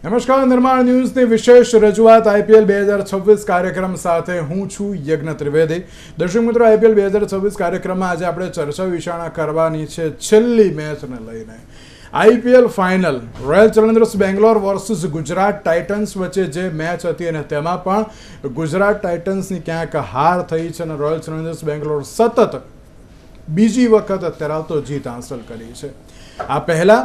નમસ્કાર, નિર્માણ ન્યૂઝની વિશેષ રજૂઆત આઈપીએલ 2026 કાર્યક્રમ સાથે હું છું યજ્ઞ ત્રિવેદી. દર્શક મિત્રો, આઈપીએલ 2026 કાર્યક્રમમાં આજે આપણે ચર્ચા વિચારણા કરવાની છે છેલ્લી મેચને લઈને. IPL final royal Challengers Bangalore versus Gujarat Titans વચ્ચે જે મેચ હતી અને તેમાં પણ ગુજરાત ટાઇટન્સની ક્યાંક હાર થઈ છે અને રોયલ ચેલેન્જર્સ બેંગ્લોર સતત બીજી વખત અત્યારે તો જીત હાંસલ કરી છે. આ પહેલા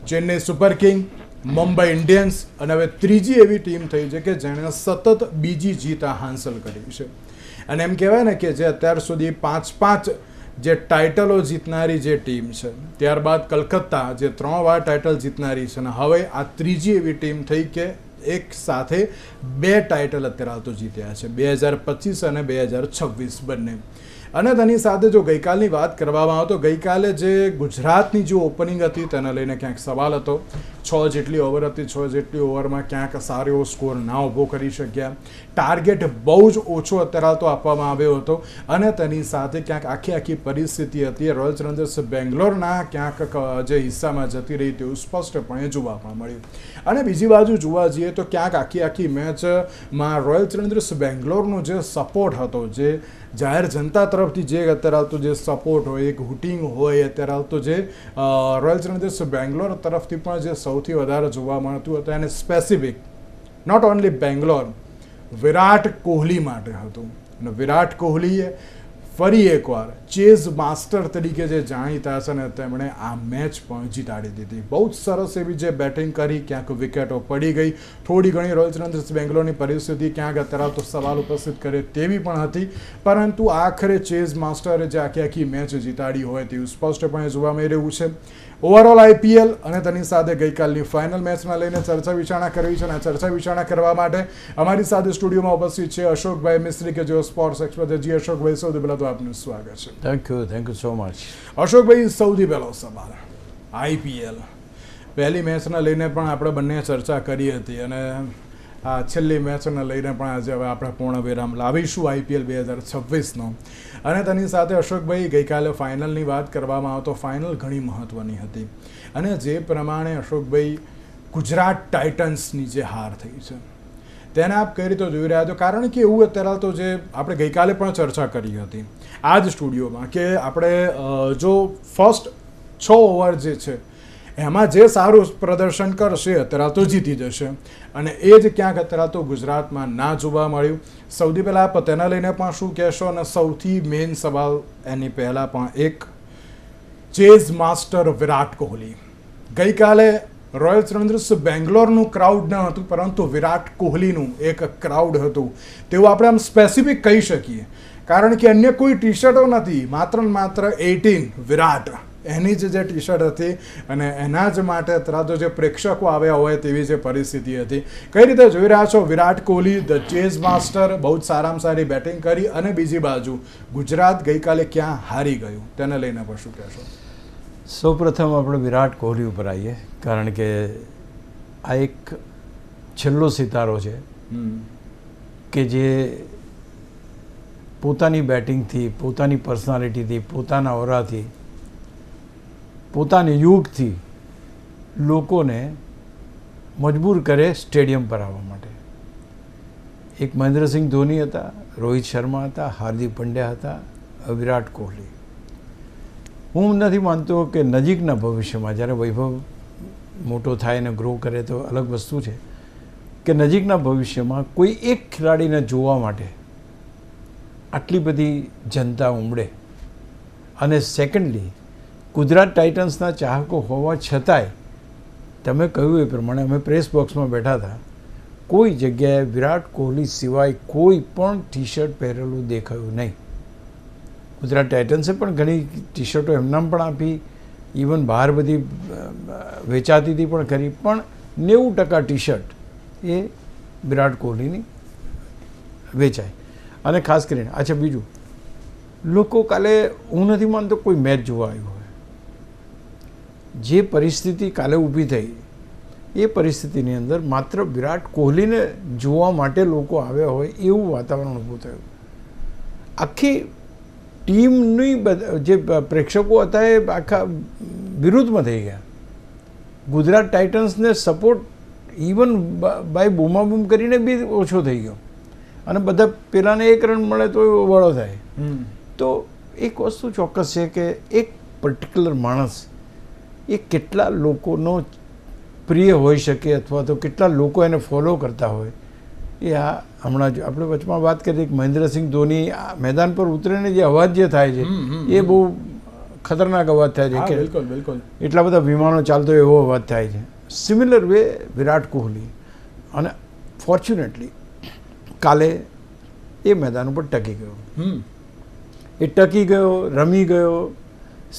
Chennai super king, Mumbai Indians અને હવે ત્રીજી એવી ટીમ થઈ છે કે જેણે સતત બીજી જીત હાંસલ કરી છે. અને એમ કહેવાય ને કે જે અત્યાર સુધી 5-5 જે ટાઇટલો જીતનારી જે ટીમ છે, ત્યારબાદ કલકત્તા જે 3 વાર ટાઇટલ જીતનારી છે અને હવે આ ત્રીજી એવી ટીમ થઈ કે એક સાથે 2 ટાઇટલ અત્યારે તો જીત્યા છે, 2025 અને 2026 બંને. અને તેની સાથે જો ગઈકાલની વાત કરવામાં આવે તો ગઈકાલે જે ગુજરાતની જે ઓપનિંગ હતી તેને લઈને ક્યાંક સવાલ હતો. 6 જેટલી ઓવર હતી, 6 જેટલી ઓવરમાં ક્યાંક સારો એવો સ્કોર ના ઊભો કરી શક્યા. ટાર્ગેટ બહુ જ ઓછો અત્યારે તો આપવામાં આવ્યો હતો અને તેની સાથે ક્યાંક આખી પરિસ્થિતિ હતી રોયલ ચેલેન્જર્સ બેંગ્લોરના ક્યાંક જે હિસ્સામાં જતી રહી તેવું સ્પષ્ટપણે જોવા પણ મળ્યું. અને બીજી બાજુ જોવા જઈએ તો ક્યાંક આખી મેચમાં રોયલ ચેલેન્જર્સ બેંગ્લોરનો જે સપોર્ટ હતો, જે જાહેર જનતા તરફથી જે અત્યારે આવતો જે સપોર્ટ હોય, એક હુટિંગ હોય, અત્યારે આવતો જે રોયલ ચેલેન્જર્સ બેંગ્લોર તરફથી પણ જે સૌથી વધારે જોવા મળતું હતું અને specific not only Bangalore, Virat Kohli માટે હતું. અને વિરાટ કોહલીએ ફરી એકવાર ચેઝ માસ્ટર તરીકે જે જાણીતા છે ને તેમણે આ મેચ પણ જીતાડી દીધી. બહુ જ સરસ એવી જે બેટિંગ કરી, ક્યાંક વિકેટો પડી ગઈ, થોડી ઘણી રોયલ ચેલેન્જર્સ બેંગ્લોરની પરિસ્થિતિ ક્યાંક અત્યારે તો સવાલ ઉપસ્થિત કરે તેવી પણ હતી, પરંતુ આખરે ચેઝ માસ્ટરે જે આખી મેચ જીતાડી હોય તેવું સ્પષ્ટપણે જોવા મળી રહ્યું છે. ઓવરઓલ આઈપીએલ અને તેની સાથે ગઈકાલની ફાઇનલ મેચને લઈને ચર્ચા વિચારણા કરવી છે અને આ ચર્ચા વિચારણા કરવા માટે અમારી સાથે સ્ટુડિયોમાં ઉપસ્થિત છે અશોકભાઈ મિસ્ત્રી કે જેઓ સ્પોર્ટ્સ એક્સપર્ટ છે. જી અશોકભાઈ, સૌથી પહેલાં તો આપનું સ્વાગત છે. Thank you so much. અશોકભાઈ, સૌથી પહેલો સવાલ, આઈપીએલ પહેલી મેચને લઈને પણ આપણે બંને ચર્ચા કરી હતી અને આ છેલ્લી મેચને લઈને પણ આજે હવે આપણે પૂર્ણ વિરામ લાવીશું આઈપીએલ 2026નો. અને તેની સાથે અશોકભાઈ, ગઈકાલે ફાઇનલની વાત કરવામાં આવે તો ફાઇનલ ઘણી મહત્ત્વની હતી અને જે પ્રમાણે અશોકભાઈ ગુજરાત ટાઇટન્સની જે હાર થઈ છે તેને આપ કઈ રીતે જોઈ રહ્યા છો? કારણ કે એવું અત્યારે તો જે આપણે ગઈકાલે પણ ચર્ચા કરી હતી આ જ સ્ટુડિયોમાં કે આપણે જો ફર્સ્ટ 6 ઓવર જે છે એમાં જે સારું પ્રદર્શન કરશે અત્યારે તો જીતી જશે અને એ જ ક્યાંક અત્યારે તો ગુજરાતમાં ના જોવા મળ્યું. સૌથી પહેલાં આપ તેના લઈને પણ શું કહેશો? અને સૌથી મેઇન સવાલ એની પહેલાં પણ એક, ચેઝ માસ્ટર વિરાટ કોહલી ગઈકાલે રોયલ ચેલેન્જર્સ બેંગ્લોરનું ક્રાઉડ ન હતું પરંતુ વિરાટ કોહલીનું એક ક્રાઉડ હતું તેવું આપણે આમ સ્પેસિફિક કહી શકીએ, કારણ કે અન્ય કોઈ ટી શર્ટો નથી, માત્ર ને માત્ર 18 વિરાટ એની જે ટી શર્ટ હતી અને એના જ માટે અત્યારે તો જે પ્રેક્ષકો આવ્યા હોય તેવી જે પરિસ્થિતિ હતી. કઈ રીતે જોઈ રહ્યા છો Virat Kohli the chase master? બહુ જ સારામાં સારી બેટિંગ કરી અને બીજી બાજુ ગુજરાત ગઈકાલે ક્યાં હારી ગયું તેને લઈને પણ શું કહેશો? સૌપ્રથમ આપણે વિરાટ કોહલી ઉપર આવીએ, કારણ કે આ એક છેલ્લો સિતારો છે કે જે પોતાની બેટિંગથી, પોતાની પર્સનાલિટીથી, પોતાના ઓરાથી, પોતાની યુગથી લોકોને મજબૂર કરે સ્ટેડિયમ પર આવવા માટે. એક મહેન્દ્રસિંહ ધોની હતા, રોહિત શર્મા હતા, હાર્દિક પંડ્યા હતા, વિરાટ કોહલી. હું નથી માનતો કે નજીકના ભવિષ્યમાં જ્યારે વૈભવ મોટો થાય અને ગ્રો કરે તો અલગ વસ્તુ છે કે નજીકના ભવિષ્યમાં કોઈ એક ખેલાડીને જોવા માટે આટલી બધી જનતા ઉમડે. અને સેકન્ડલી, ગુજરાત ટાઇટન્સના ચાહકો હોવા છતાંય તમે કહ્યું એ પ્રમાણે અમે પ્રેસ બોક્સમાં બેઠા હતા, કોઈ જગ્યાએ વિરાટ કોહલી સિવાય કોઈ પણ ટી શર્ટ પહેરેલું દેખાયું નહીં. ગુજરાત ટાઇટન્સે પણ ઘણી ટી શર્ટો એમનામ પણ આપી, ઇવન બહાર બધી વેચાતી હતી પણ ખરી, પણ 90% ટી શર્ટ એ વિરાટ કોહલીની વેચાય. અને ખાસ કરીને અચ્છા બીજું, લોકો કાલે હું નથી માનતો કોઈ મેચ જોવા આવ્યું હોય, જે પરિસ્થિતિ કાલે ઊભી થઈ એ પરિસ્થિતિની અંદર માત્ર વિરાટ કોહલીને જોવા માટે લોકો આવ્યા હોય એવું વાતાવરણ ઊભું થયું. આખી ટીમની જે પ્રેક્ષકો હતા એ આખા વિરુદ્ધમાં થઈ ગયા. ગુજરાત ટાઇટન્સને સપોર્ટ ઇવન બાય બૂમાબૂમ કરીને બી ઓછો થઈ ગયો અને બધા પેલાને 1 રન મળે તો ઓવાળો થાય. તો એક વસ્તુ ચોક્કસ છે કે એક પર્ટિક્યુલર માણસ એ કેટલા લોકોનો પ્રિય હોઈ શકે અથવા તો કેટલા લોકો એને ફોલો કરતા હોય એ આ હમણાં જ આપણે વચમાં વાત કરી કે મહેન્દ્રસિંહ ધોની મેદાન પર ઉતરીને જે અવાજ જે થાય છે એ બહુ ખતરનાક અવાજ થાય છે કે બિલકુલ બિલકુલ એટલા બધા વિમાનો ચાલતો એવો અવાજ થાય છે. સિમિલર વે વિરાટ કોહલી અને ફોર્ચ્યુનેટલી કાલે એ મેદાન ઉપર ટકી ગયો. એ ટકી ગયો, રમી ગયો,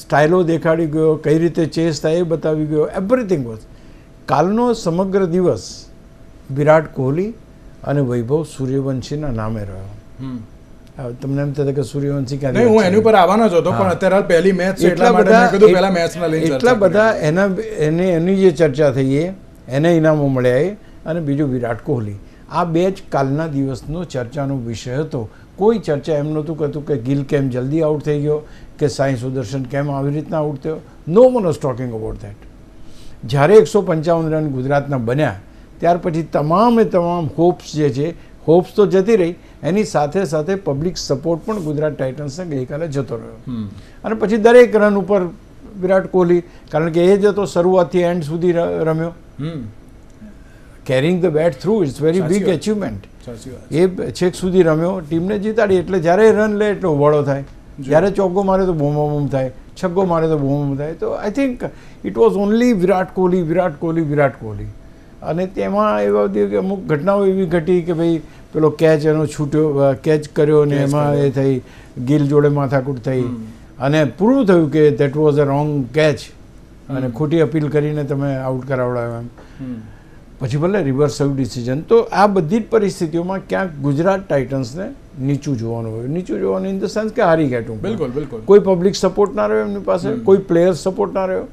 સ્ટાઇલો દેખાડી ગયો, કઈ રીતે ચેસ થાય એ બતાવી ગયો. Everything was. કાલનો સમગ્ર દિવસ વિરાટ કોહલી અને વૈભવ સૂર્યવંશીના નામે રહ્યો. તમને એમ થશે કે સૂર્યવંશી ક્યાં? નહીં, હું એની ઉપર આવવાનો જ હતો પણ અત્યારે પહેલી મેચ છે એટલા માટે મેં કીધું પહેલા મેચના લઈને એટલા બધા એની જે ચર્ચા થઈ એને ઇનામો મળ્યા અને બીજું વિરાટ કોહલી. આ બે જ કાલના દિવસનો ચર્ચાનો વિષય હતો. કોઈ ચર્ચા એમ નહોતું કહેતું કે ગિલ કેમ જલ્દી આઉટ થઈ ગયો કે સાઈ સુદર્શન કેમ આવી રીતના આઉટ થયો. No one was talking about that. જ્યારે 155 રન ગુજરાતના બન્યા ત્યાર પછી તમામે તમામ હોપ્સ જે છે હોપ્સ તો જતી રહી, એની સાથે સાથે પબ્લિક સપોર્ટ પણ ગુજરાત ટાઇટન્સને ગઈકાલે જતો રહ્યો. અને પછી દરેક રન ઉપર વિરાટ કોહલી, કારણ કે એ જ હતો શરૂઆતથી એન્ડ સુધી રમ્યો. Carrying the bat through it's very big achievement. એ છેક સુધી રમ્યો, ટીમને જીતાડી. એટલે જ્યારે રન લે એટલે ઉવાળો થાય, જ્યારે ચોગ્ગો મારે તો બૂમ થાય, છગ્ગો મારે તો બૂમ થાય. તો I think it was only Virat Kohli, Virat Kohli, Virat Kohli. અને તેમાં એવા અમુક ઘટનાઓ એવી ઘટી કે ભાઈ પેલો કેચ એનો છૂટ્યો, કેચ કર્યો ને એમાં એ થઈ, ગિલ જોડે માથાકૂટ થઈ અને પૂરું થયું કે that was a wrong catch અને ખોટી અપીલ કરીને તમે આઉટ કરાવડાવ્યો એમ. પછી ભલે રિવર્સ થયું ડિસિઝન. તો આ બધી જ પરિસ્થિતિઓમાં ક્યાંક ગુજરાત ટાઇટન્સને નીચું જોવાનું હોય. નીચું જોવાનું ઇન ધ સેન્સ કે હારી ગયા. બિલકુલ બિલકુલ. કોઈ પબ્લિક સપોર્ટ ના રહ્યો એમની પાસે, કોઈ પ્લેયર સપોર્ટ ના રહ્યો.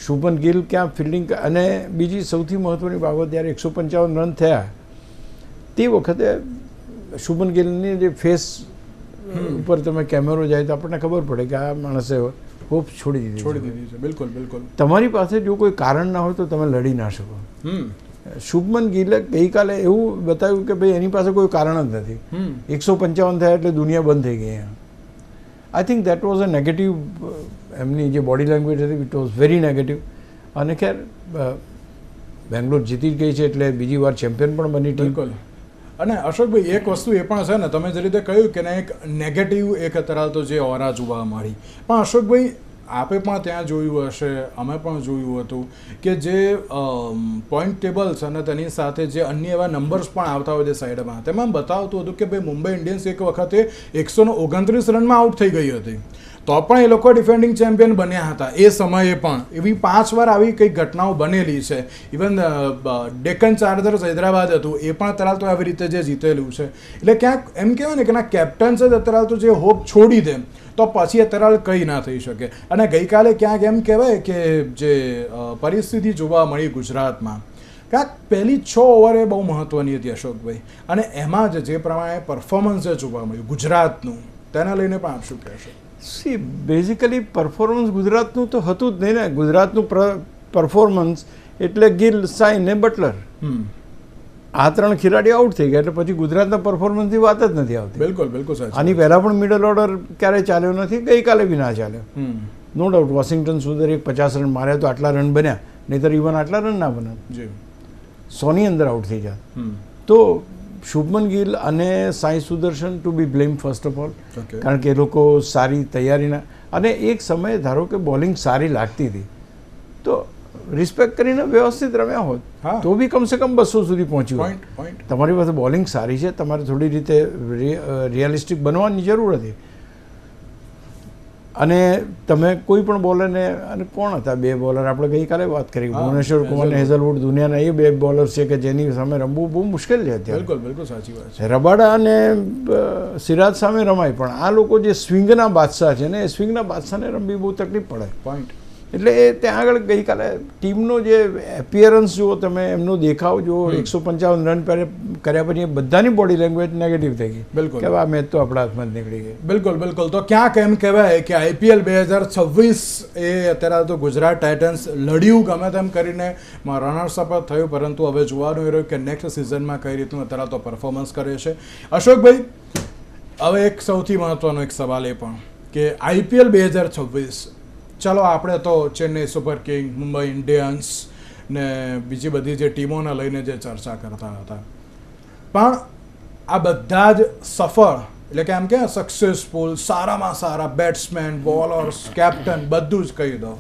શુભમન ગિલ ક્યાં ફિલ્ડિંગ, અને બીજી સૌથી મહત્ત્વની બાબત જ્યારે 155 રન થયા તે વખતે શુભમન ગિલની જે ફેસ ઉપર તમે કેમેરો જાય તો આપણને ખબર પડે કે આ માણસે હોપ છોડી દીધી છે. બિલકુલ બિલકુલ. તમારી પાસે જો કોઈ કારણ ના હોય તો તમે લડી ના શકો. શુભમન ગિલે ગઈકાલે એવું બતાવ્યું કે ભાઈ એની પાસે કોઈ કારણ જ નથી. 155 થયા એટલે દુનિયા બંધ થઈ ગઈ. આઈ think that was a negative. એમની જે બોડી લેંગ્વેજ હતી ઇટ વોઝ વેરી નેગેટિવ. અને ખેર બેંગ્લોર જીતી ગઈ છે એટલે બીજી વાર ચેમ્પિયન પણ બની ટીમ. બિલકુલ. અને અશોકભાઈ એક વસ્તુ એ પણ છે ને, તમે જે રીતે કહ્યું કે એક નેગેટિવ એક તરાતો જે ઓરા જોવા મળી, પણ અશોકભાઈ આપે પણ ત્યાં જોયું હશે, અમે પણ જોયું હતું કે જે પોઈન્ટ ટેબલ્સ અને તેની સાથે જે અન્ય એવા નંબર્સ પણ આવતા હોય છે સાઈડમાં, તેમાં બતાવતું હતું કે ભાઈ મુંબઈ ઇન્ડિયન્સ એક વખતે 129 રનમાં આઉટ થઈ ગઈ હતી તો પણ એ લોકો ડિફેન્ડિંગ ચેમ્પિયન બન્યા હતા. એ સમયે પણ એવી 5 વાર આવી કંઈક ઘટનાઓ બનેલી છે. ઇવન ડેક્કન ચાર્જર્સ હૈદરાબાદ હતું એ પણ અત્યારે તો આવી રીતે જે જીતેલું છે. એટલે ક્યાંક એમ કહેવાય ને કે ના કેપ્ટન્સ જ અત્યારે તો જે હોપ છોડી દે તો પછી અત્યારે કંઈ ના થઈ શકે. અને ગઈકાલે ક્યાંક એમ કહેવાય કે જે પરિસ્થિતિ જોવા મળી ગુજરાતમાં, ક્યાંક પહેલી 6 ઓવર એ બહુ મહત્ત્વની હતી અશોકભાઈ, અને એમાં જ જે પ્રમાણે પરફોર્મન્સ જોવા મળ્યું ગુજરાતનું, તેના લઈને પણ આપ શું કહેશો? સી બેઝિકલી પરફોર્મન્સ ગુજરાતનું તો હતું જ નહીં ને. ગુજરાતનું પરફોર્મન્સ એટલે ગિલ, સાઈ ને બટલર, આ 3 ખેલાડી આઉટ થઈ ગયા એટલે પછી ગુજરાતના પરફોર્મન્સની વાત જ નથી આવતી. બિલકુલ બિલકુલ. આની પહેલાં પણ મિડલ ઓર્ડર ક્યારેય ચાલ્યો નથી, ગઈકાલે બી ના ચાલ્યો. નો ડાઉટ વોશિંગ્ટન સુંદર 50 રન માર્યા તો આટલા રન બન્યા, નહીંતર ઇવન આટલા રન ના બન્યા. 100ની અંદર આઉટ થઈ જાય. તો શુભમન ગિલ અને Sai Sudharsan to be blame first of all, કારણ કે એ લોકો સારી તૈયારીના, અને એક સમયે ધારો કે બોલિંગ સારી લાગતી હતી તો રિસ્પેક્ટ કરીને વ્યવસ્થિત રમ્યા હોત તો બી કમસે કમ 200 સુધી પહોંચ્યું. તમારી પાસે બોલિંગ સારી છે, તમારે થોડી રીતે રિયલિસ્ટિક બનવાની જરૂર હતી. અને તમે કોઈ પણ બોલરને, અને કોણ હતા 2 બોલર આપણે ગઈકાલે વાત કરી, ભુવનેશ્વર કુમાર ને હેઝલવુડ, દુનિયાના એ 2 બોલર છે કે જેની સામે રમવું બહુ મુશ્કેલ છે અત્યારે. બિલકુલ બિલકુલ સાચી વાત છે. રબાડા અને સિરાજ સામે રમાય, પણ આ લોકો જે સ્વિંગના બાદશાહ છે ને એ સ્વિંગના બાદશાહને રમવી બહુ તકલીફ પડે. એટલે ત્યાં આગળ ગઈકાલે ટીમનો જે એપિયરન્સ જુઓ તમે, એમનો દેખાવ જુઓ, 155 રન કર્યા પછી બધાની બોડી લેંગ્વેજ નેગેટિવ થઈ ગઈ. બિલકુલ કે આ મેચ તો આપણા હાથમાં જ નીકળી ગઈ. બિલકુલ બિલકુલ. તો ક્યાંક એમ કહેવાય કે IPL 2026 એ અત્યારે તો ગુજરાત ટાઇટન્સ લડ્યું ગમે તેમ કરીને રનર્સઅપ થયું, પરંતુ હવે જોવાનું એ રહ્યું કે નેક્સ્ટ સિઝનમાં કઈ રીતનું અત્યારે તો પરફોર્મન્સ કરે છે. અશોકભાઈ, હવે એક સૌથી મહત્વનો એક સવાલ એ પણ કે IPL 2026, ચાલો આપણે તો Chennai super king, Mumbai Indians ને બીજી બધી જે ટીમોને લઈને જે ચર્ચા કરતા હતા, પણ આ બધા જ સફળ, એટલે કે આમ કે સક્સેસફુલ, સારામાં સારા બેટ્સમેન, બોલર્સ, કેપ્ટન બધું જ કહી દો,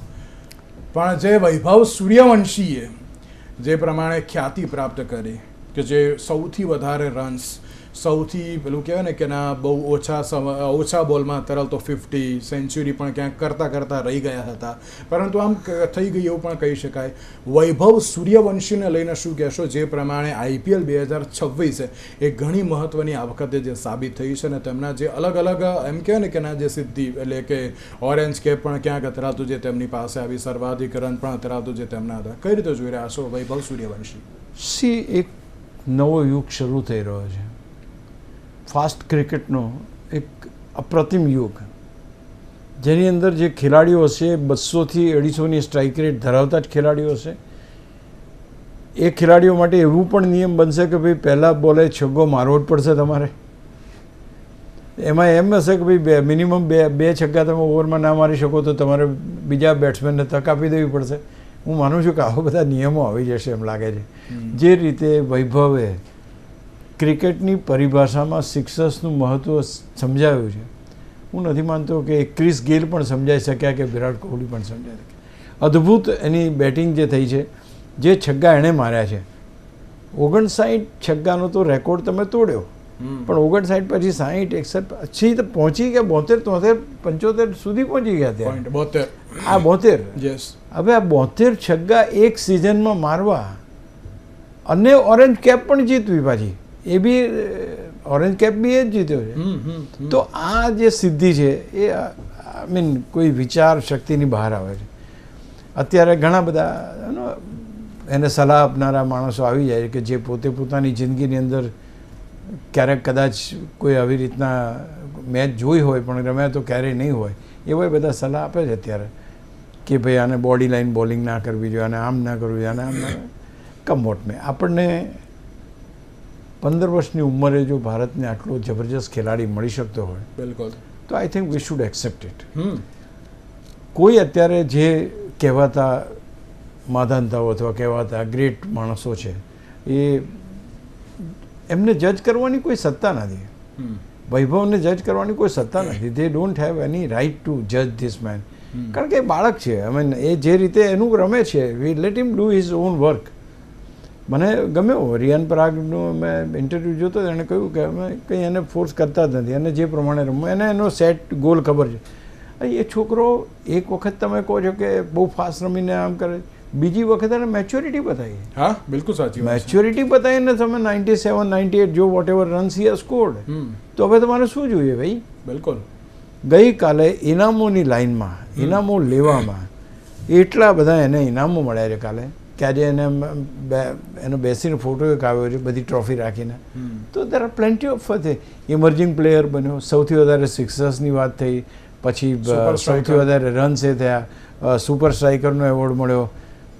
પણ જે વૈભવ સૂર્યવંશીએ જે પ્રમાણે ખ્યાતિ પ્રાપ્ત કરી કે જે સૌથી વધારે રન્સ, સૌથી પેલું કહેવાય ને કે ના બહુ ઓછા બોલમાં તરલ તો 50 સેન્ચુરી પણ ક્યાંક કરતાં રહી ગયા હતા, પરંતુ આમ થઈ ગઈ એવું પણ કહી શકાય. વૈભવ સૂર્યવંશીને લઈને શું કહેશો, જે પ્રમાણે IPL 2026 એ ઘણી મહત્ત્વની આ વખતે જે સાબિત થઈ છે, ને તેમના જે અલગ અલગ એમ કહેવાય ને કે ના જે સિદ્ધિ, એટલે કે ઓરેન્જ કેપ પણ ક્યાંક અથડાતું જે તેમની પાસે આવી, સર્વાધિક રન પણ અથડાતું જે તેમના હતા, કઈ રીતે જોઈ રહ્યા છો વૈભવ સૂર્યવંશી? એક નવો યુગ શરૂ થઈ રહ્યો છે, ફાસ્ટ ક્રિકેટનો એક અપ્રતિમ યુગ, જેની અંદર જે ખેલાડીઓ હશે 200થી 250ની સ્ટ્રાઇક રેટ ધરાવતા જ ખેલાડીઓ હશે. એ ખેલાડીઓ માટે એવું પણ નિયમ બનશે કે ભાઈ પહેલાં બોલે છગ્ગો મારવો જ પડશે તમારે. એમાં એમ હશે કે ભાઈ મિનિમમ બે છગ્ગા તમે ઓવરમાં ના મારી શકો તો તમારે બીજા બેટ્સમેનને તક આપી દેવી પડશે. હું માનું છું કે આવા બધા નિયમો આવી જશે એમ લાગે છે. જે રીતે વૈભવે ક્રિકેટની પરિભાષામાં સિક્સર્સનું મહત્ત્વ સમજાવ્યું છે, હું નથી માનતો કે ક્રિસ ગેલ પણ સમજાઈ શક્યા કે વિરાટ કોહલી પણ સમજાઈ શક્યા. અદ્ભુત એની બેટિંગ જે થઈ છે, જે છગ્ગા એણે માર્યા છે, 59 છગ્ગાનો તો રેકોર્ડ તમે તોડ્યો, પણ 59 પછી 60 61 પછી તો પહોંચી ગયા 72 73 75 સુધી પહોંચી ગયા ત્યાં. 72 આ 72. યસ. હવે આ 72 છગ્ગા એક સિઝનમાં મારવા અને ઓરેન્જ કેપ પણ જીતવી, પાછી એ બી ઓરેન્જ કેપ બી એ જ જીત્યો છે. તો આ જે સિદ્ધિ છે એ આઈ મીન કોઈ વિચાર શક્તિની બહાર આવે છે. અત્યારે ઘણા બધા એને સલાહ આપનારા માણસો આવી જાય કે જે પોતે પોતાની જિંદગીની અંદર ક્યારેક કદાચ કોઈ આવી રીતના મેચ જોઈ હોય પણ રમ્યા તો ક્યારેય નહીં હોય, એવા બધા સલાહ આપે છે અત્યારે કે ભાઈ આને બોડી લાઇન બોલિંગ ના કરવી જોઈએ, આને આમ ના કરવું જોઈએ, આને આમ ના. કમોટ મેં આપણને 15 વર્ષની ઉંમરે જો ભારતને આટલો જબરજસ્ત ખેલાડી મળી શકતો હોય, બિલકુલ, તો I think we should accept it. કોઈ અત્યારે જે કહેવાતા માધાનતાઓ અથવા કહેવાતા ગ્રેટ માણસો છે, એ એમને જજ કરવાની કોઈ સત્તા નથી. વૈભવને જજ કરવાની કોઈ સત્તા નથી. They don't have any right to જજ ધીસ મેન. કારણ કે એ બાળક છે, આઈ મીન એ જે રીતે એનું રમે છે, we let him do his own work. મને ગમ્યો રિયાન પરાગનું મેં ઇન્ટરવ્યૂ જોતો, એણે કહ્યું કે અમે કંઈ એને ફોર્સ કરતા જ નથી, અને જે પ્રમાણે રમવું એને એનો સેટ ગોલ ખબર છે. એ છોકરો એક વખત તમે કહો છો કે બહુ ફાસ્ટ રમીને આમ કરે, બીજી વખત એને મેચ્યોરિટી બતાવી. હા, બિલકુલ સાચી વાત. મેચ્યોરિટી બતાવીને તમે 97 98 જો whatever runs he has scored, તો હવે તમારે શું જોઈએ ભાઈ? બિલકુલ. ગઈકાલે ઇનામોની લાઇનમાં, ઇનામો લેવામાં એટલા બધા એને ઇનામો મળ્યા છે કાલે કે આજે એને એનો બેસીને ફોટો એક આવ્યો છે બધી ટ્રોફી રાખીને. તો there are plenty of emerging player બન્યો, સૌથી વધારે સિક્સર્સની વાત થઈ, પછી સૌથી વધારે રન્સ એ થયા, સુપર સ્ટ્રાઇકરનો એવોર્ડ મળ્યો.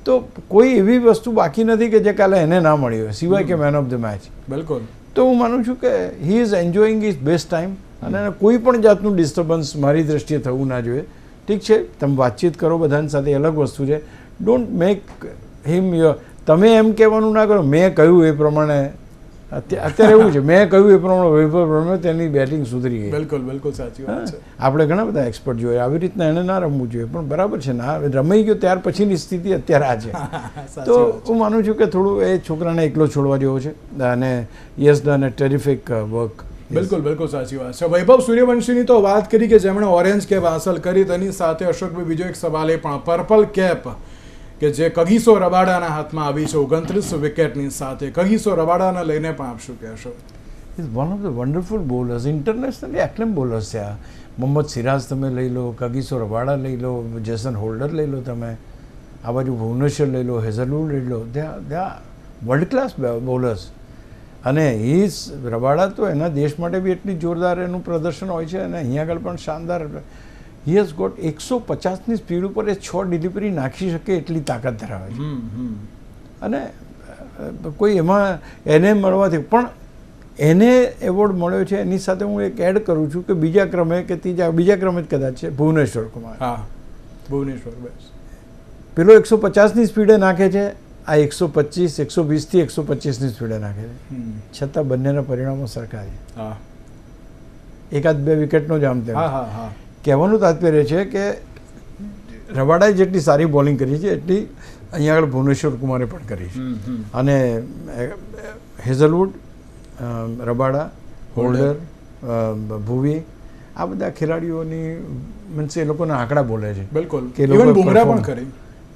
તો કોઈ એવી વસ્તુ બાકી નથી કે જે કાલે એને ના મળી હોય, સિવાય કે મેન ઓફ ધ મેચ. બિલકુલ. તો હું માનું છું કે he is enjoying his best time, અને કોઈ પણ જાતનું ડિસ્ટર્બન્સ મારી દ્રષ્ટિએ થવું ના જોઈએ. ઠીક છે, તમે વાતચીત કરો બધાની સાથે, અલગ વસ્તુ છે. ડોન્ટ મેક હિમ તમે એમ કહેવાનું ના કરો મેં કહ્યું એ પ્રમાણે. અત્યારે એવું છે, મેં કહ્યું એ પ્રમાણે વૈભવ રમ્યો, તેની બેટિંગ સુધરી ગઈ. બિલકુલ, બિલકુલ સાચી વાત છે. આપણે ઘણા બધા એક્સપર્ટ જોઈએ, આવી રીતના એને ના રમવું જોઈએ, પણ બરાબર છે, ના રમાઈ ગયો ત્યાર પછીની સ્થિતિ અત્યારે આ છે. તો હું માનું છું કે થોડું એ છોકરાને એકલો છોડવા જેવો છે, અને યસ ડન એ ટેરિફિક વર્ક. બિલકુલ, બિલકુલ સાચી વાત છે. વૈભવ સૂર્યવંશીની તો વાત કરી કે જેમણે ઓરેન્જ કેપ હાંસલ કરી, તેની સાથે અશોકભાઈ બીજો એક સવાલ એ પણ પર્પલ કેપ કે જે કગીસો રબાડાના હાથમાં આવી છે 29 વિકેટની સાથે, કગીસો રબાડાને લઈને પણ આપ શું કહેશો? Is one of the wonderful bowlers, internationally acclaim bowlers છે આ. મોહમ્મદ સિરાજ તમે લઈ લો, કગિસો રબાડા લઈ લો, જેસન હોલ્ડર લઈ લો, તમે આ બાજુ ભુવનેશ્વર લઈ લો, હેઝલવુડ લઈ લો, they are world class bowlers. અને રબાડા તો એના દેશ માટે બી એટલી જોરદાર એનું પ્રદર્શન હોય છે અને અહીંયા આગળ પણ શાનદાર. હી હેઝ ગોટ 150ની સ્પીડ ઉપર એ 6 ડિલિવરી નાખી શકે એટલી તાકાત ધરાવે છે. અને કોઈ એમાં એને મળવાથી પણ એને એવોર્ડ મળ્યો છે એની સાથે હું એક એડ કરું છું કે બીજા ક્રમે કે બીજા ક્રમે જ કદાચ છે ભુવનેશ્વર કુમાર. હા, ભુવનેશ્વર બેસ પેલો 150ની સ્પીડે નાખે છે, આ 125, 120થી 125ની સ્પીડે નાખે છે, છતાં બંનેના પરિણામો સરખા છે. હા, એકાદ 2 વિકેટનો જ આમ તેમ. હા હા હા. કહેવાનું તાત્પર્ય છે કે રબાડાએ જેટલી સારી બોલિંગ કરી છે એટલી અહીંયા આગળ ભુવનેશ્વર કુમારે પણ કરી છે. અને હેઝલવુડ, રબાડા, હોલ્ડર, ભુવી, આ બધા ખેલાડીઓની મીન્સ એ લોકોના આંકડા બોલે છે. બિલકુલ. કે ઇવન બુમરાહ પણ કરી.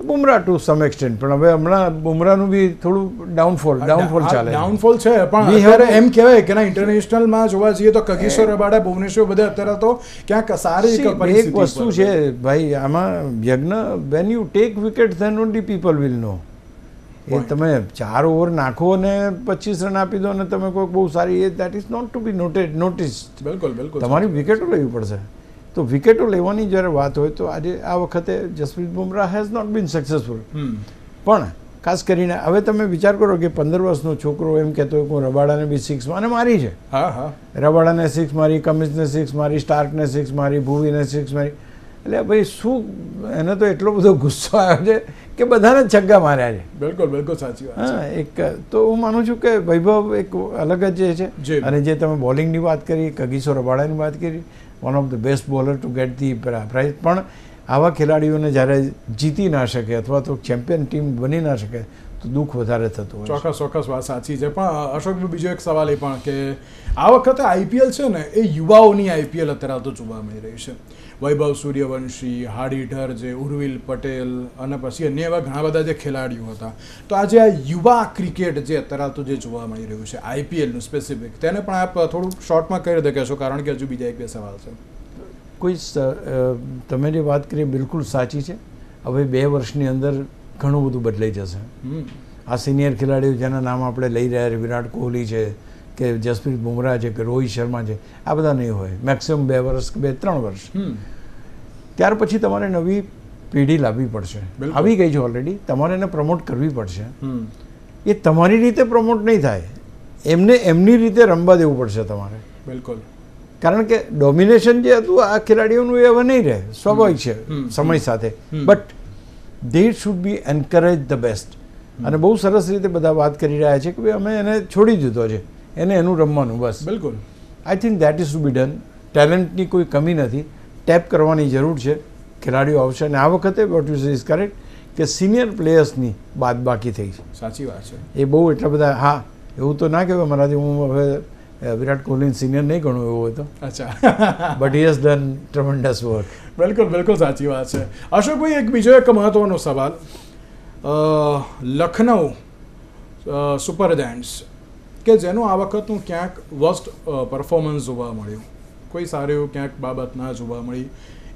બુમરાહ ટુ સમ એક્સટેન્ટ, પણ હવે હમણાં બુમરાહનું બી થોડું ડાઉનફોલ ચાલે. ડાઉનફોલ છે, પણ અત્યારે એમ કહેવાય કે ના ઇન્ટરનેશનલમાં જોવા જઈએ તો કગિસો રબાડા, ભુવનેશ્વર બધા અત્યારે તો ક્યાંક સારી એક વસ્તુ છે ભાઈ આમાં યજ્ઞ, when you take wicket then only people will know. એ તમે 4 ઓવર નાખો અને 25 રન આપી દો અને તમે કોઈ બહુ સારી, એ that is not to be noticed. બિલકુલ બિલકુલ. તમારી વિકેટો લેવી પડશે. તો વિકેટો લેવાની જ્યારે વાત હોય તો આજે આ વખતે Jasprit Bumrah has not been successful. પણ ખાસ કરીને હવે તમે વિચાર કરો કે 15 વર્ષનો છોકરો એમ કહેતો હોય કે હું રબાડાને બી 6 અને મારી છે. હા હા. રબાડાને 6 મારી, કમિન્સને 6 મારી, સ્ટાર્કને 6 મારી, ભુવીને 6 મારી. એટલે ભાઈ શું એને તો એટલો બધો ગુસ્સો આવ્યો છે કે બધાને છગ્ગા માર્યા છે. બિલકુલ બિલકુલ સાચી વાત. હા, એક તો હું માનું છું કે વૈભવ એક અલગ જ છે. અને જે તમે બોલિંગની વાત કરી, કગિસો રબાડાની વાત કરી, one of the best bowler to get the prize. પણ આવા ખેલાડીઓને જ્યારે જીતી ના શકે અથવા તો ચેમ્પિયન ટીમ બની ના શકે તો દુઃખ વધારે થતું હોય. ચોક્કસ ચોક્કસ વાત સાચી છે. પણ અશોક, બીજો એક સવાલ એ પણ કે આ વખતે આઈપીએલ છે ને એ યુવાઓની આઈપીએલ અત્યારે તો જોવા મળી રહી છે. વૈભવ સૂર્યવંશી, હાર્ડિટર, જે ઉર્વિલ પટેલ અને પછી અન્ય એવા ઘણા બધા જે ખેલાડીઓ હતા. તો આજે આ યુવા ક્રિકેટ જે અત્યારે તો જે જોવા મળી રહ્યું છે આઈપીએલનું સ્પેસિફિક, તેને પણ આપ થોડુંક શોર્ટમાં કહી દે કહેશો, કારણ કે હજુ બીજા 1-2 સવાલ છે. કોઈ તમે જે વાત કરી બિલકુલ સાચી છે. હવે 2 વર્ષની અંદર ઘણું બધું બદલાઈ જશે. આ સિનિયર ખેલાડીઓ જેના નામ આપણે લઈ રહ્યા છીએ, વિરાટ કોહલી છે કે જસપ્રીત બુમરાહ છે કે રોહિત શર્મા છે, આ બધા નહીં હોય. મેક્સિમમ 2 વર્ષ કે 2-3 વર્ષ. ત્યાર પછી તમારે નવી પેઢી લાવવી પડશે. આવી ગઈ છે ઓલરેડી, તમારે એને પ્રમોટ કરવી પડશે. એ તમારી રીતે પ્રમોટ નહીં થાય, એમને એમની રીતે રમવા દેવું પડશે તમારે. બિલકુલ. કારણ કે ડોમિનેશન જે હતું આ ખેલાડીઓનું એ હવે નહીં રહે, સ્વાભાવિક છે સમય સાથે. But they should be encourage the best. અને બહુ સરસ રીતે બધા વાત કરી રહ્યા છે કે ભાઈ અમે એને છોડી દીધો છે, એને એનું રમવાનું બસ. બિલકુલ. I think that is to be done. ટેલેન્ટની કોઈ કમી નથી, ટેપ કરવાની જરૂર છે. ખેલાડીઓ આવશે અને આ વખતે what you say is correct કે સિનિયર પ્લેયર્સની બાદબાકી થઈ છે. સાચી વાત છે. એ બહુ એટલા બધા, હા એવું તો ના કહેવાય મારાથી, હું હવે વિરાટ કોહલીને સિનિયર નહીં ગણું એવું હોય તો. અચ્છા. But he has done tremendous work. બિલકુલ બિલકુલ સાચી વાત છે. અશોકભાઈ, એક બીજો એક મહત્વનો સવાલ. લખનઉ સુપર જાયન્ટ્સ કે જેનું આ વખતનું ક્યાંક વર્સ્ટ પરફોર્મન્સ જોવા મળ્યું, કોઈ સારું એવું ક્યાંક બાબત ના જોવા મળી.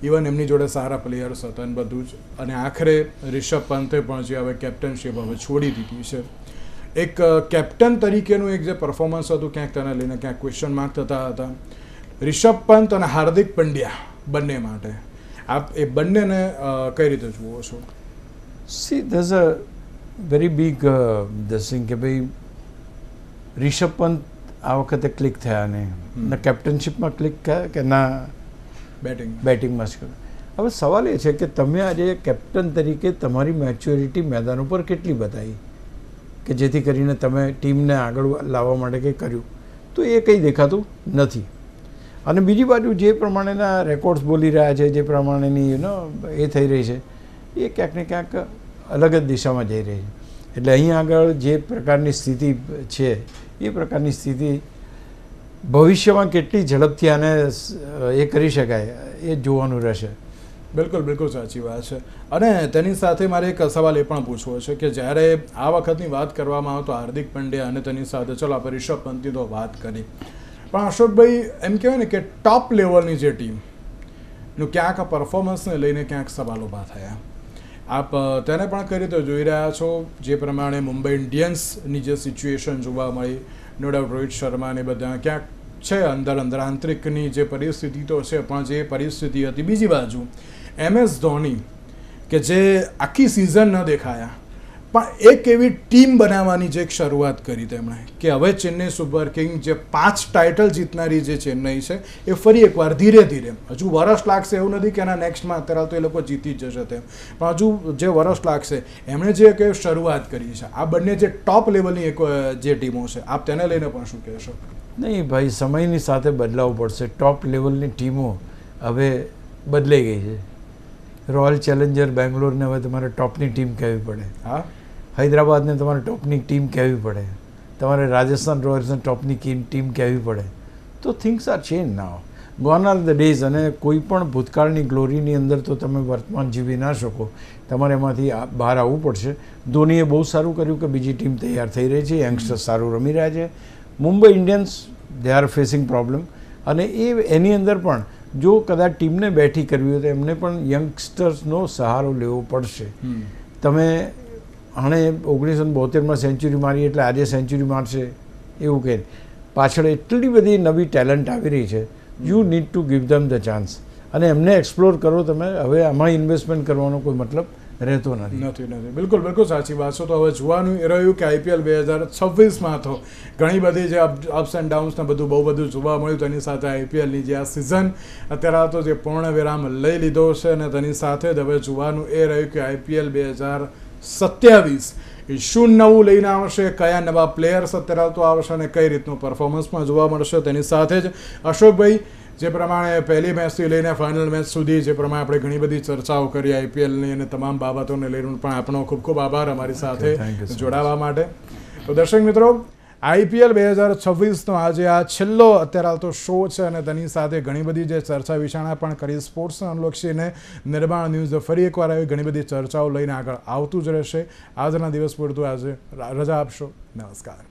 ઇવન એમની જોડે સારા પ્લેયર્સ હતા ને બધું જ, અને આખરે રિષભ પંતે પણ જે હવે કેપ્ટનશીપ હવે છોડી દીધી છે. એક કેપ્ટન તરીકેનું એક જે પરફોર્મન્સ હતું ક્યાંક તેને લઈને ક્યાંક ક્વેશ્ચન માર્ક થતા હતા. રિષભ પંત અને હાર્દિક પંડ્યા બંને માટે આપ એ બંનેને કઈ રીતે જુઓ છો? C ધેઝ a very big thing કે ભાઈ રિષભ પંત આ વખતે ક્લિક થયા નહીં, ના કેપ્ટનશીપમાં ક્લિક થયા કે ના બેટિંગમાં જ કર્યું. હવે સવાલ એ છે કે તમે આજે કેપ્ટન તરીકે તમારી મેચ્યોરિટી મેદાન ઉપર કેટલી બતાવી કે જેથી કરીને તમે ટીમને આગળ લાવવા માટે કંઈ કર્યું, તો એ કંઈ દેખાતું નથી. અને બીજી બાજુ જે પ્રમાણેના રેકોર્ડ્સ બોલી રહ્યા છે, જે પ્રમાણેની એ થઈ રહી છે, એ ક્યાંક ને ક્યાંક અલગ જ દિશામાં જઈ રહી છે. એટલે અહીં આગળ જે પ્રકારની સ્થિતિ છે એ પ્રકારની સ્થિતિ ભવિષ્યમાં કેટલી ઝડપથી આને એ કરી શકાય એ જોવાનું રહેશે. બિલકુલ બિલકુલ સાચી વાત છે. અને તેની સાથે મારે એક સવાલ એ પણ પૂછવો છે કે જ્યારે આ વખતની વાત કરવામાં આવે તો હાર્દિક પંડ્યા અને તેની સાથે ચલો આપણે રિષભ પંતની તો વાત કરી, પણ અશોકભાઈ એમ કહેવાય ને કે ટોપ લેવલની જે ટીમનું ક્યાંક પરફોર્મન્સને લઈને ક્યાંક સવાલ ઊભા થયા. આપ તેને પણ કઈ રીતે જોઈ રહ્યા છો? જે પ્રમાણે મુંબઈ ઇન્ડિયન્સની જે સિચ્યુએશન જોવા મળી, નો ડાઉટ રોહિત શર્મા ને બધા ક્યાંક છે અંદર આંતરિકની જે પરિસ્થિતિ તો છે, પણ જે પરિસ્થિતિ હતી બીજી બાજુ MS ધોની કે જે આખી સિઝન ન દેખાયા પણ એક એવી ટીમ બનાવવાની જે એક શરૂઆત કરી તેમણે કે હવે ચેન્નઈ સુપર કિંગ જે 5 ટાઇટલ જીતનારી જે ચેન્નઈ છે એ ફરી એકવાર ધીરે ધીરે, હજુ વરસ લાગશે એવું નથી કે એના નેક્સ્ટમાં અત્યારે તો એ લોકો જીતી જ જશે તેમ, પણ હજુ જે વરસ લાગશે એમણે જે એક શરૂઆત કરી છે. આ બંને જે ટોપ લેવલની એક જે ટીમો છે, આપ તેને લઈને પણ શું કહેશો? નહીં ભાઈ, સમયની સાથે બદલાવવું પડશે. ટોપ લેવલની ટીમો હવે બદલાઈ ગઈ છે. રોયલ ચેલેન્જર બેંગ્લોરને હવે તમારે ટોપની ટીમ કહેવી પડે. હા, હૈદરાબાદને તમારે ટોપની ટીમ કહેવી પડે. તમારે રાજસ્થાન રોયલ્સને ટોપની ટીમ કહેવી પડે. તો things are change now. Gone are the days. અને કોઈ પણ ભૂતકાળની ગ્લોરીની અંદર તો તમે વર્તમાન જીવી ના શકો. તમારે એમાંથી બહાર આવવું પડશે. ધોનીએ બહુ સારું કર્યું કે બીજી ટીમ તૈયાર થઈ રહી છે, યંગસ્ટર સારું રમી રહ્યા છે. Mumbai Indians they are facing problem, અને એની અંદર પણ જો કદાચ ટીમને બેઠી કરવી હોય તો એમને પણ યંગસ્ટર્સનો સહારો લેવો પડશે. તમે આણે 1972માં સેન્ચુરી મારી એટલે આજે સેન્ચુરી મારશે એવું કહે, પાછળ એટલી બધી નવી ટેલેન્ટ આવી રહી છે. You need to give them the chance અને એમને એક્સપ્લોર કરો તમે. હવે આમાં ઇન્વેસ્ટમેન્ટ કરવાનો કોઈ મતલબ રહેતો નથી. બિલકુલ બિલકુલ સાચી વાત છે. તો હવે જોવાનું એ રહ્યું કે IPL 2026માં તો ઘણી બધી જે અપ્સ એન્ડ ડાઉન્સ ને બધું બહુ બધું જોવા મળ્યું. તેની સાથે IPLની જે આ સિઝન અત્યારે તો જે પૂર્ણ વિરામ લઈ લીધો છે, અને તેની સાથે જ હવે જોવાનું એ રહ્યું કે IPL 2027 શું નવું લઈને આવશે, કયા નવા પ્લેયર્સ અત્યારે તો આવશે અને કઈ રીતનું પરફોર્મન્સમાં જોવા મળશે. તેની સાથે જ અશોકભાઈ, જે પ્રમાણે પહેલી મેચથી લઈને ફાઇનલ મેચ સુધી જે પ્રમાણે આપણે ઘણી બધી ચર્ચાઓ કરી IPLની અને તમામ બાબતોને લઈને પણ આપણો ખૂબ ખૂબ આભાર અમારી સાથે જોડાવા માટે. તો દર્શક મિત્રો, IPL 2026નો આજે આ છેલ્લો અત્યારે તો શો છે, અને તેની સાથે ઘણી બધી જે ચર્ચા વિચારણા પણ કરી. સ્પોર્ટ્સને અનુલક્ષીને નિર્માણ ન્યૂઝ ફરી એકવાર આવી ઘણી બધી ચર્ચાઓ લઈને આગળ આવતું જ રહેશે. આજના દિવસ પૂરતું આજે રજા આપશો. નમસ્કાર.